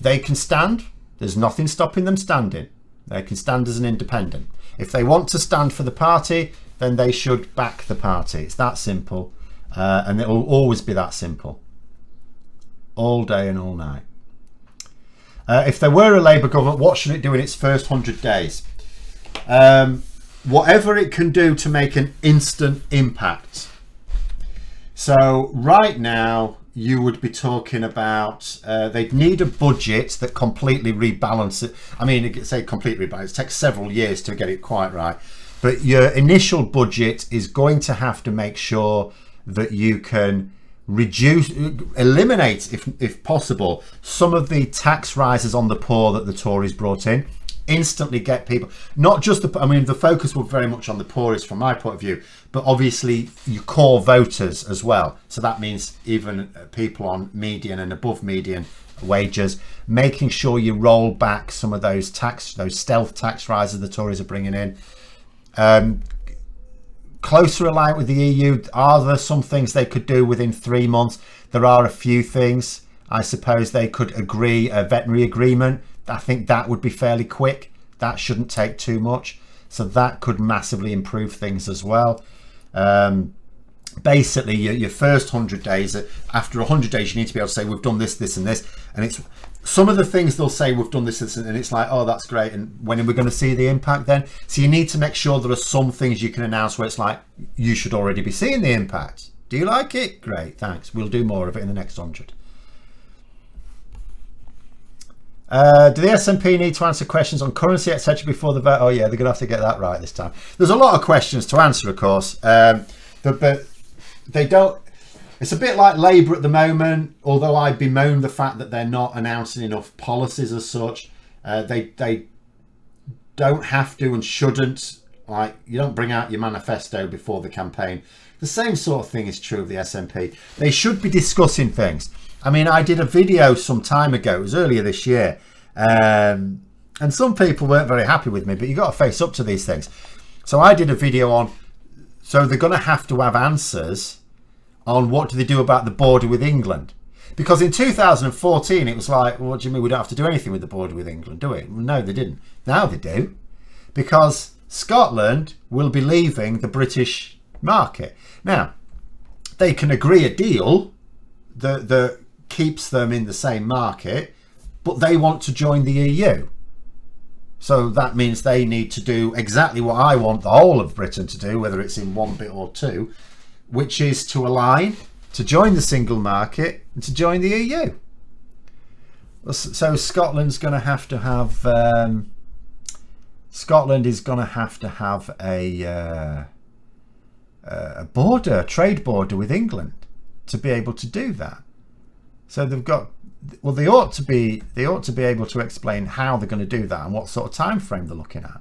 They can stand. There's nothing stopping them standing. They can stand as an independent. If they want to stand for the party, then they should back the party. It's that simple, and it will always be that simple, all day and all night. If there were a Labour government, what should it do in its first 100 days? Whatever it can do to make an instant impact. So right now, you would be talking about they'd need a budget that completely rebalance it. I mean, say complete rebalance. It takes several years to get it quite right. But your initial budget is going to have to make sure that you can eliminate, if possible, some of the tax rises on the poor that the Tories brought in. Instantly get people, not just the focus was very much on the poorest from my point of view, but obviously your core voters as well. So that means even people on median and above median wages, making sure you roll back some of those stealth tax rises the Tories are bringing in. Closer aligned with the EU. Are there some things they could do within 3 months? There are a few things. I suppose they could agree a veterinary agreement. I think that would be fairly quick. That shouldn't take too much. So that could massively improve things as well. Basically, your first 100 days, after 100 days, you need to be able to say, we've done this, this and this. And it's some of the things they'll say, we've done this, this, and it's like, oh, that's great. And when are we going to see the impact then? So you need to make sure there are some things you can announce where it's like, you should already be seeing the impact. Do you like it? Great, thanks. We'll do more of it in the next 100. Do the SNP need to answer questions on currency, etc. before the vote? Oh yeah, they're going to have to get that right this time. There's a lot of questions to answer, of course, but they don't. It's a bit like Labour at the moment, although I bemoan the fact that they're not announcing enough policies as such. They don't have to and shouldn't. Like, you don't bring out your manifesto before the campaign. The same sort of thing is true of the SNP. They should be discussing things. I mean, I did a video some time ago, it was earlier this year, and some people weren't very happy with me, but you got to face up to these things. So I did a video on, so they're going to have answers on what do they do about the border with England. Because in 2014, it was like, well, what do you mean we don't have to do anything with the border with England, do we? Well, no, they didn't. Now they do, because Scotland will be leaving the British market. Now, they can agree a deal that keeps them in the same market, but they want to join the EU. So that means they need to do exactly what I want the whole of Britain to do, whether it's in one bit or two, which is to align, to join the single market and to join the EU. So Scotland's going to have Scotland is going to have a border, a trade border with England to be able to do that. So they've got, well, they ought to be able to explain how they're going to do that and what sort of time frame they're looking at.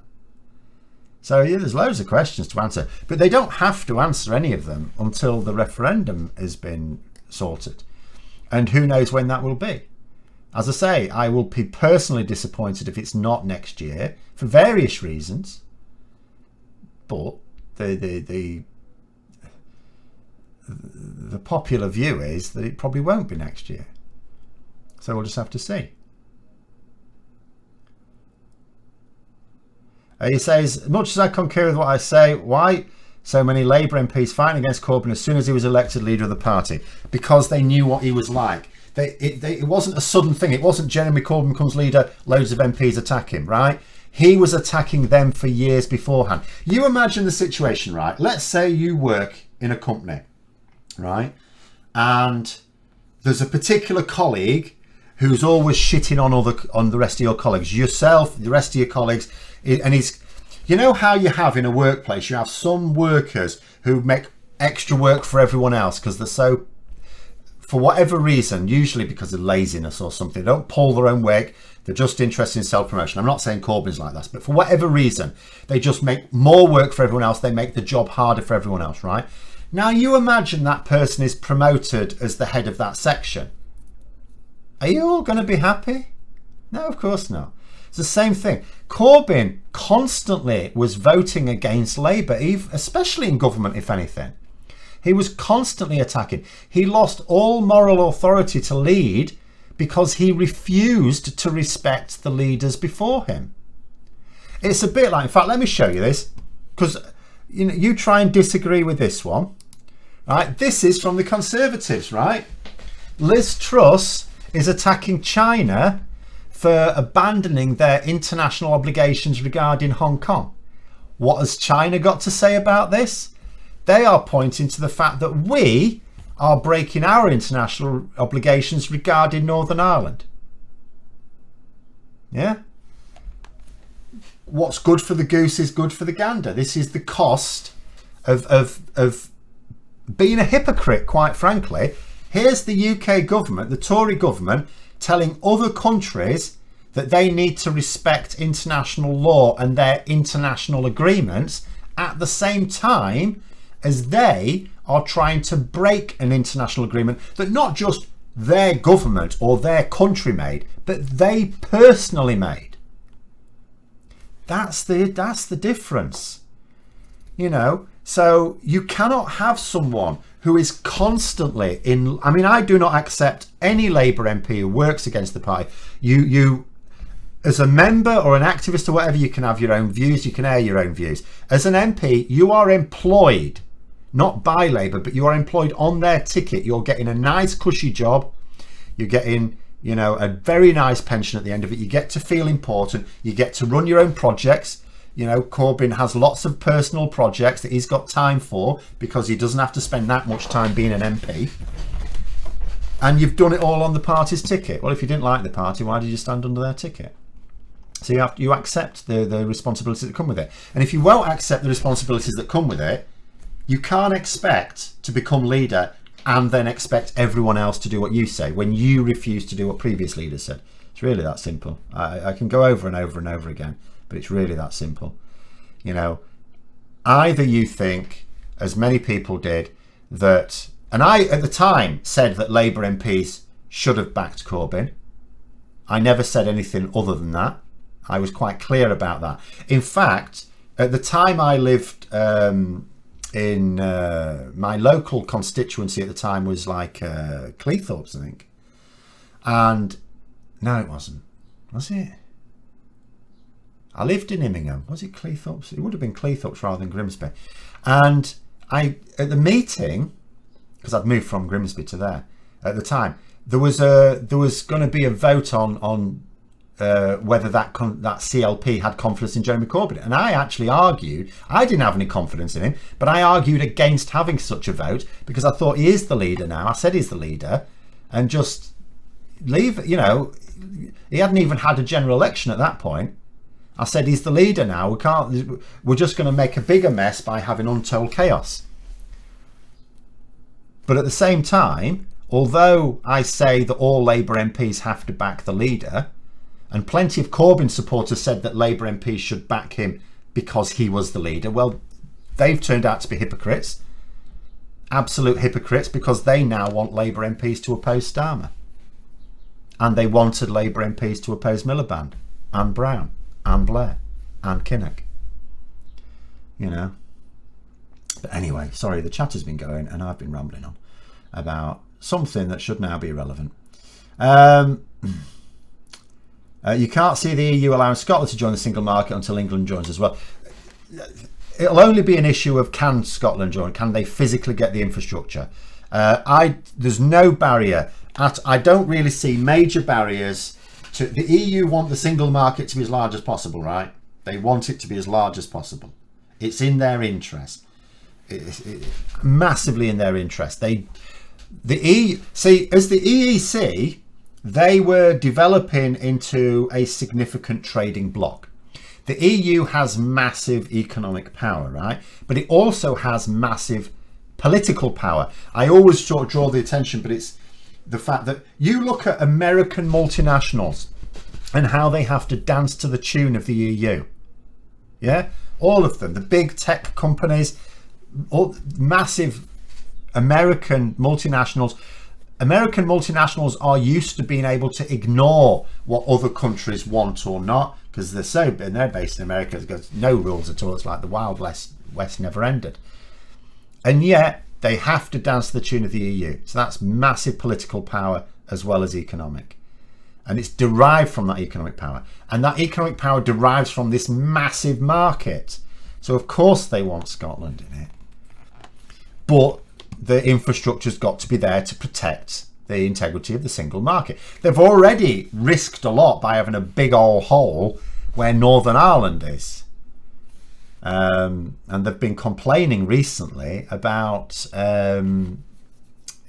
So yeah, there's loads of questions to answer, but they don't have to answer any of them until the referendum has been sorted, and who knows when that will be. As I say, I will be personally disappointed if it's not next year for various reasons, but the popular view is that it probably won't be next year. So we'll just have to see. He says, as much as I concur with what I say, why so many Labour MPs fighting against Corbyn as soon as he was elected leader of the party? Because they knew what he was like. It wasn't a sudden thing. It wasn't Jeremy Corbyn becomes leader, loads of MPs attack him, right? He was attacking them for years beforehand. You imagine the situation, right? Let's say you work in a company, right? And there's a particular colleague who's always shitting on the rest of your colleagues, yourself, the rest of your colleagues, and he's, you know how you have in a workplace, you have some workers who make extra work for everyone else because they're so for whatever reason, usually because of laziness or something, they don't pull their own weight. They're just interested in self-promotion. I'm not saying Corbyn's like that, but for whatever reason, they just make more work for everyone else. They make the job harder for everyone else, right? Now, you imagine that person is promoted as the head of that section. Are you all going to be happy? No, of course not. It's the same thing. Corbyn constantly was voting against Labour, especially in government, if anything. He was constantly attacking. He lost all moral authority to lead because he refused to respect the leaders before him. It's a bit like, in fact, let me show you this, because you try and disagree with this one. Right? This is from the Conservatives, right? Liz Truss is attacking China for abandoning their international obligations regarding Hong Kong. What has China got to say about this? They are pointing to the fact that we are breaking our international obligations regarding Northern Ireland. Yeah? What's good for the goose is good for the gander. This is the cost of being a hypocrite, quite frankly. Here's the UK government, the Tory government, telling other countries that they need to respect international law and their international agreements at the same time as they are trying to break an international agreement that not just their government or their country made, but they personally made. That's the difference. So you cannot have someone who is constantly in. I mean, I do not accept any Labour MP who works against the party. You as a member or an activist or whatever, you can have your own views, you can air your own views. As an MP, you are employed, not by Labour, but you are employed on their ticket. You're getting a nice cushy job. You're getting, a very nice pension at the end of it. You get to feel important. You get to run your own projects. Corbyn has lots of personal projects that he's got time for because he doesn't have to spend that much time being an MP. And you've done it all on the party's ticket. Well, if you didn't like the party, why did you stand under their ticket? So you accept the responsibilities that come with it. And if you won't accept the responsibilities that come with it, you can't expect to become leader and then expect everyone else to do what you say when you refuse to do what previous leaders said. It's really that simple. I can go over and over and over again, but it's really that simple. Either you think, as many people did, that, and I at the time said that Labour MPs should have backed Corbyn. I never said anything other than that. I was quite clear about that. In fact, at the time I lived in my local constituency at the time was like Cleethorpes, I think. And no, it wasn't. Was it? I lived in Immingham. Was it Cleethorpes? It would have been Cleethorpes rather than Grimsby. And at the meeting, because I'd moved from Grimsby to there at the time, there was going to be a vote on whether that CLP had confidence in Jeremy Corbyn. And I actually argued, I didn't have any confidence in him, but I argued against having such a vote because I thought he is the leader now. I said he's the leader, and just leave, he hadn't even had a general election at that point. I said he's the leader now. We're just going to make a bigger mess by having untold chaos. But at the same time, although I say that all Labour MPs have to back the leader, and plenty of Corbyn supporters said that Labour MPs should back him because he was the leader, well, they've turned out to be hypocrites. Absolute hypocrites, because they now want Labour MPs to oppose Starmer. And they wanted Labour MPs to oppose Miliband and Brown and Blair and Kinnock. But anyway, sorry, the chat has been going and I've been rambling on about something that should now be irrelevant. You can't see the EU allowing Scotland to join the single market until England joins as well. It'll only be an issue of, can Scotland join? Can they physically get the infrastructure? There's no barrier. I don't really see major barriers to the EU. Want the single market to be as large as possible, right? They want it to be as large as possible. It's in their interest. It's massively in their interest. The EU, see, as the EEC, they were developing into a significant trading bloc. The EU has massive economic power, right? But it also has massive political power. I always sort of draw the attention, but it's the fact that you look at American multinationals and how they have to dance to the tune of the EU. Yeah, all of them, the big tech companies, all massive American multinationals. American multinationals are used to being able to ignore what other countries want or not, because they're based in America. There's no rules at all. It's like the Wild West never ended. And yet they have to dance to the tune of the EU. So that's massive political power as well as economic. And it's derived from that economic power. And that economic power derives from this massive market. So of course they want Scotland in it. But the infrastructure's got to be there to protect the integrity of the single market. They've already risked a lot by having a big old hole where Northern Ireland is. And they've been complaining recently about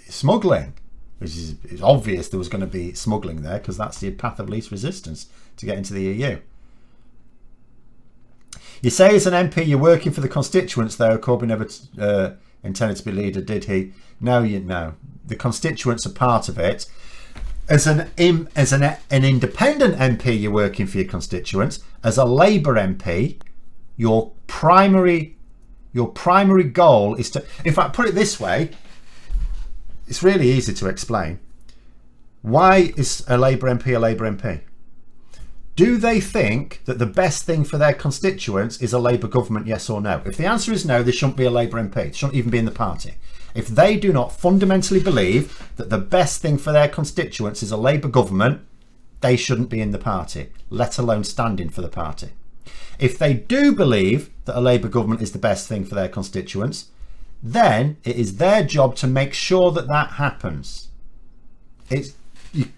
smuggling, which is it's obvious there was going to be smuggling there because that's the path of least resistance to get into the EU. You say as an MP you're working for the constituents, though. Corbyn never intended to be leader, did he? No, the constituents are part of it. As an independent MP, you're working for your constituents. As a Labour MP, your primary goal is to, in fact, put it this way, it's really easy to explain. Why is a Labour MP a Labour MP? Do they think that the best thing for their constituents is a Labour government, yes or no? If the answer is no, they shouldn't be a Labour MP. They shouldn't even be in the party. If they do not fundamentally believe that the best thing for their constituents is a Labour government, they shouldn't be in the party, let alone standing for the party. If they do believe that a Labour government is the best thing for their constituents, then it is their job to make sure that that happens. It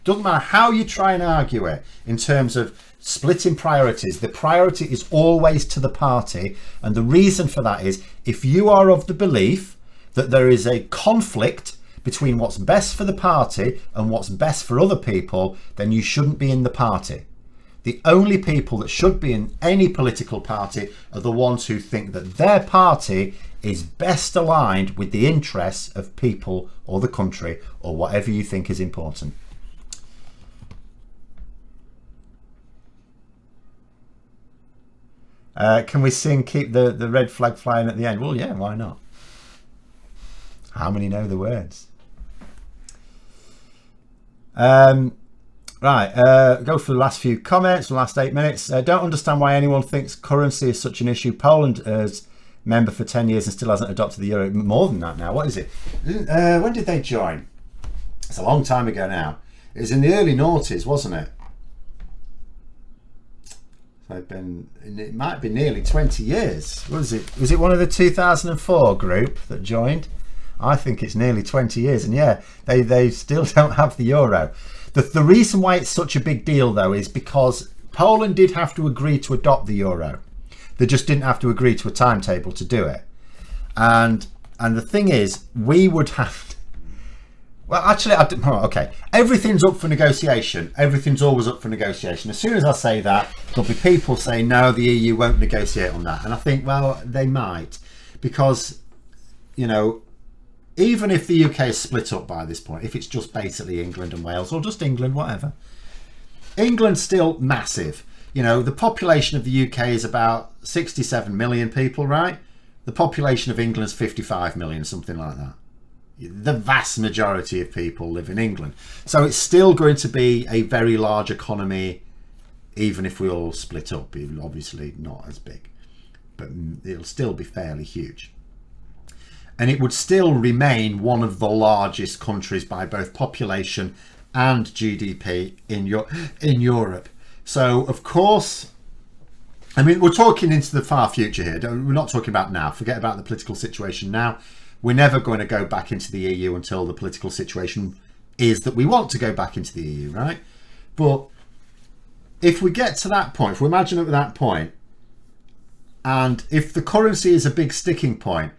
doesn't matter how you try and argue it in terms of splitting priorities. The priority is always to the party. And the reason for that is if you are of the belief that there is a conflict between what's best for the party and what's best for other people, then you shouldn't be in the party. The only people that should be in any political party are the ones who think that their party is best aligned with the interests of people or the country or whatever you think is important. Can we sing Keep the Red Flag Flying at the end? Well, yeah, why not? How many know the words? Right, go for the last few comments, the last 8 minutes. Don't understand why anyone thinks currency is such an issue. Poland is member for 10 years and still hasn't adopted the euro. More than that now. What is it? When did they join? It's a long time ago now. It was in the early noughties, wasn't it? So it might be nearly 20 years. What was it? Was it one of the 2004 group that joined? I think it's nearly 20 years. And yeah, they still don't have the euro. The reason why it's such a big deal, though, is because Poland did have to agree to adopt the euro. They just didn't have to agree to a timetable to do it. And the thing is, we would have to, well, actually, okay, everything's up for negotiation. Everything's always up for negotiation. As soon as I say that, there'll be people saying, no, the EU won't negotiate on that. And I think, well, they might, because, you know, even if the UK is split up by this point, if it's just basically England and Wales, or just England, whatever, England's still massive. You know, the population of the UK is about 67 million people, right? The population of England is 55 million, something like that. The vast majority of people live in England. So it's still going to be a very large economy, even if we all split up. Obviously not as big, but it'll still be fairly huge. And it would still remain one of the largest countries by both population and GDP in Europe. So, of course, I mean, we're talking into the far future here. We're not talking about now. Forget about the political situation now. We're never going to go back into the EU until the political situation is that we want to go back into the EU, right? But if we get to that point, if we imagine at that point, and if the currency is a big sticking point,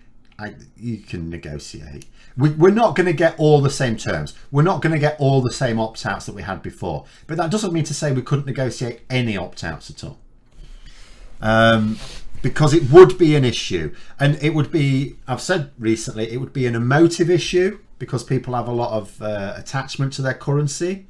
you can negotiate. We're not going to get all the same terms. We're not going to get all the same opt-outs that we had before. But that doesn't mean to say we couldn't negotiate any opt-outs at all. Because it would be an issue. And it would be, I've said recently, it would be an emotive issue. because people have a lot of attachment to their currency.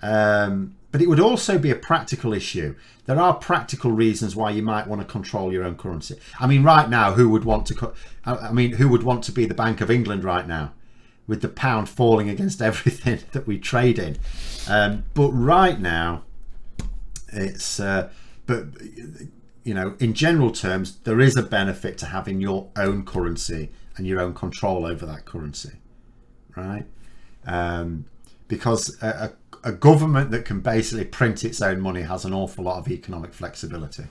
But it would also be a practical issue. There are practical reasons why you might want to control your own currency. I mean, right now, who would want to be the Bank of England right now, with the pound falling against everything that we trade in? But right now, it's but you know, in general terms, there is a benefit to having your own currency and your own control over that currency, right? Because a government that can basically print its own money has an awful lot of economic flexibility.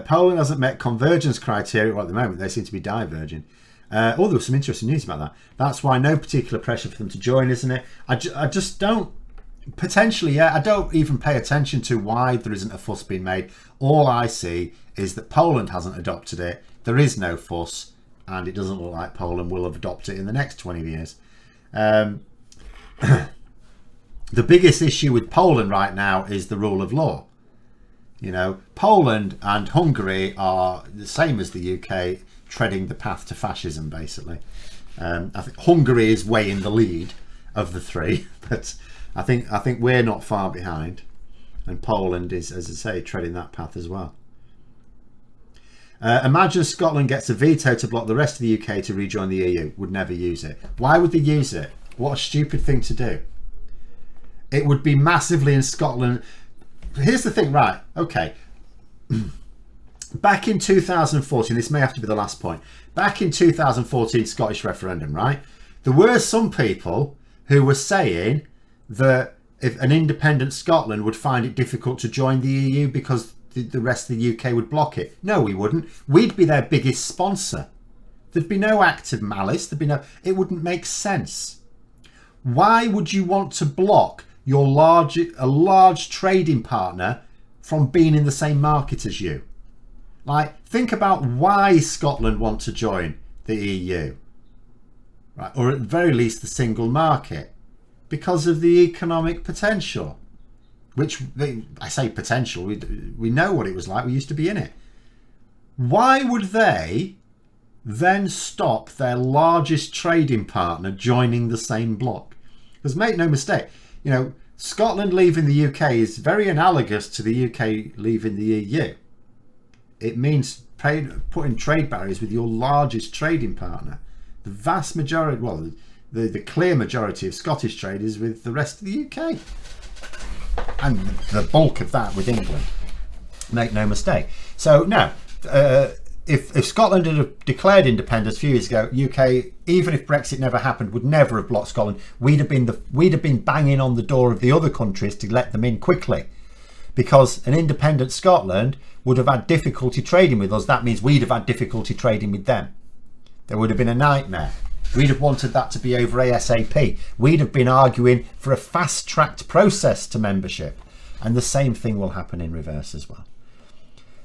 Poland hasn't met convergence criteria. Well, at the moment, they seem to be diverging. There was some interesting news about that. That's why no particular pressure for them to join, isn't it? I just don't. Potentially, yeah. I don't even pay attention to why there isn't a fuss being made. All I see is that Poland hasn't adopted it. There is no fuss, and it doesn't look like Poland will have adopted it in the next 20 years. The biggest issue with Poland right now is the rule of law. You know, Poland and Hungary are the same as the UK, treading the path to fascism, basically. I think Hungary is way in the lead of the three, but I think we're not far behind, and Poland is, as I say, treading that path as well. Imagine Scotland gets a veto to block the rest of the UK to rejoin the EU. Would never use it. Why would they use it? What a stupid thing to do. It would be massively in Scotland. Here's the thing, right? Okay. Back in 2014, this may have to be the last point. Back in 2014 Scottish referendum, right? There were some people who were saying that if an independent Scotland would find it difficult to join the EU because the rest of the UK would block it. No, we wouldn't. We'd be their biggest sponsor. There'd be no act of malice. There'd be no. It wouldn't make sense. Why would you want to block a large trading partner from being in the same market as you? Like, think about why Scotland want to join the EU, right? Or at the very least the single market, because of the economic potential. Which, I say potential, we know what it was like. We used to be in it. Why would they then stop their largest trading partner joining the same bloc? Because make no mistake, you know, Scotland leaving the UK is very analogous to the UK leaving the EU. It means putting trade barriers with your largest trading partner. The vast majority, well, the clear majority of Scottish trade is with the rest of the UK. And the bulk of that with England. Make no mistake. So no, if Scotland had declared independence a few years ago, UK, even if Brexit never happened, would never have blocked Scotland. We'd have been banging on the door of the other countries to let them in quickly, because an independent Scotland would have had difficulty trading with us. That means we'd have had difficulty trading with them. There would have been a nightmare. We'd have wanted that to be over ASAP. We'd have been arguing for a fast-tracked process to membership. And the same thing will happen in reverse as well.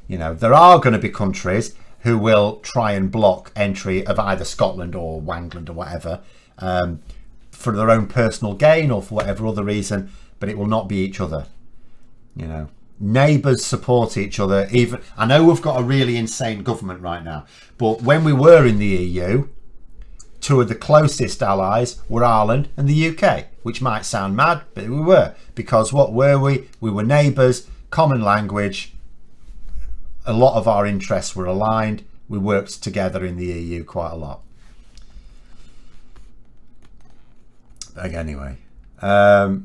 You know, there are going to be countries who will try and block entry of either Scotland or Wangland or whatever for their own personal gain or for whatever other reason, but it will not be each other. You know, neighbours support each other. Even I know we've got a really insane government right now, but when we were in the EU, two of the closest allies were Ireland and the UK, which might sound mad, but we were. Because what were we? We were neighbours, common language. A lot of our interests were aligned. We worked together in the EU quite a lot. But anyway. But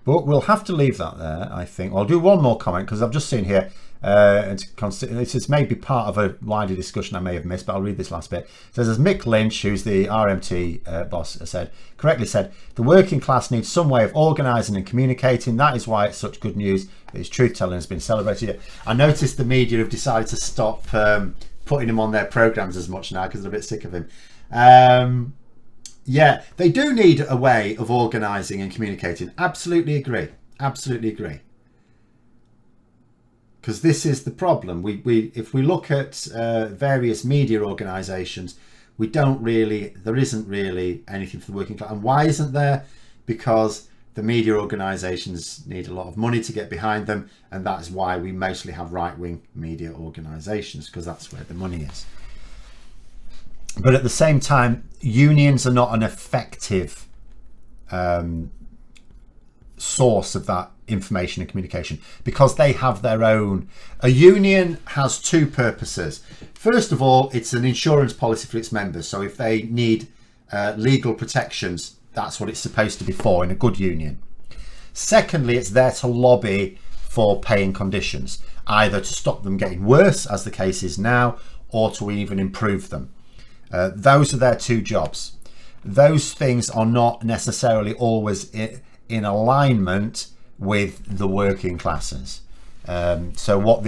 we'll have to leave that there, I think. I'll do one more comment because I've just seen here. This is maybe part of a wider discussion I may have missed, but I'll read this last bit. It says, as Mick Lynch, who's the RMT boss, correctly said, the working class needs some way of organising and communicating. That is why it's such good news that his truth-telling has been celebrated. I noticed the media have decided to stop putting him on their programmes as much now because they're a bit sick of him. Yeah, they do need a way of organising and communicating. Absolutely agree. Absolutely agree. Because this is the problem. If we look at various media organisations, there isn't really anything for the working class. And why isn't there? because the media organisations need a lot of money to get behind them, and that's why we mostly have right-wing media organisations, because that's where the money is. But at the same time, unions are not an effective source of that information and communication, because they have their own. A union has two purposes. First of all, it's an insurance policy for its members. So if they need legal protections, that's what it's supposed to be for in a good union. Secondly, it's there to lobby for pay and conditions, either to stop them getting worse, as the case is now, or to even improve them. Those are their two jobs. Those things are not necessarily always in alignment with the working classes. So what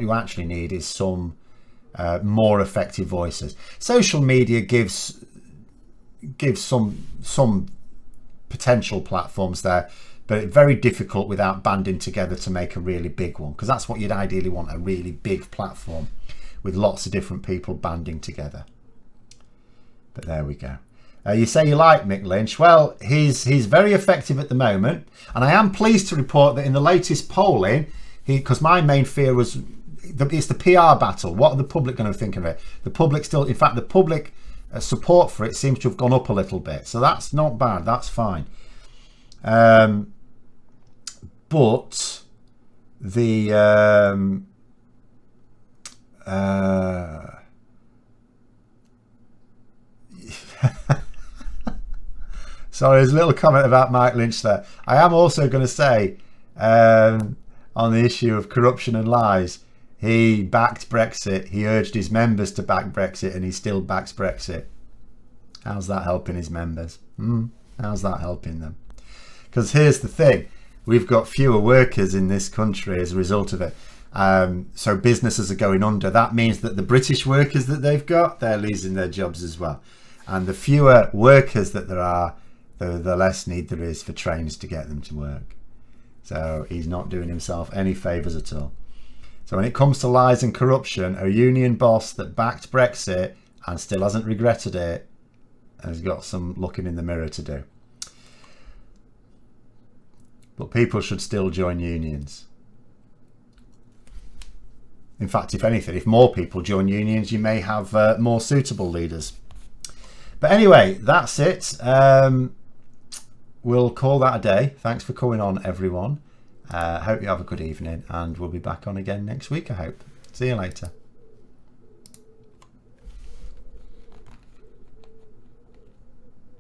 you actually need is some more effective voices. Social media gives some potential platforms there, but it's very difficult without banding together to make a really big one, because that's what you'd ideally want, a really big platform with lots of different people banding together. But there we go. You say you like Mick Lynch. Well, he's very effective at the moment, and I am pleased to report that in the latest polling, because my main fear was it's the PR battle. What are the public going to think of it? The public still, in fact, the public support for it seems to have gone up a little bit, so that's not bad. That's fine. But the sorry, there's a little comment about Mike Lynch there. I am also going to say on the issue of corruption and lies, he backed Brexit. He urged his members to back Brexit, and he still backs Brexit. How's that helping his members? How's that helping them? Because here's the thing, we've got fewer workers in this country as a result of it. So businesses are going under. That means that the British workers that they've got, they're losing their jobs as well. And the fewer workers that there are, the less need there is for trains to get them to work. So he's not doing himself any favours at all. So when it comes to lies and corruption, a union boss that backed Brexit and still hasn't regretted it has got some looking in the mirror to do. But people should still join unions. In fact, if anything, if more people join unions, you may have more suitable leaders. But anyway, that's it. We'll call that a day. Thanks for coming on, everyone. Hope you have a good evening, and we'll be back on again next week, I hope. See you later.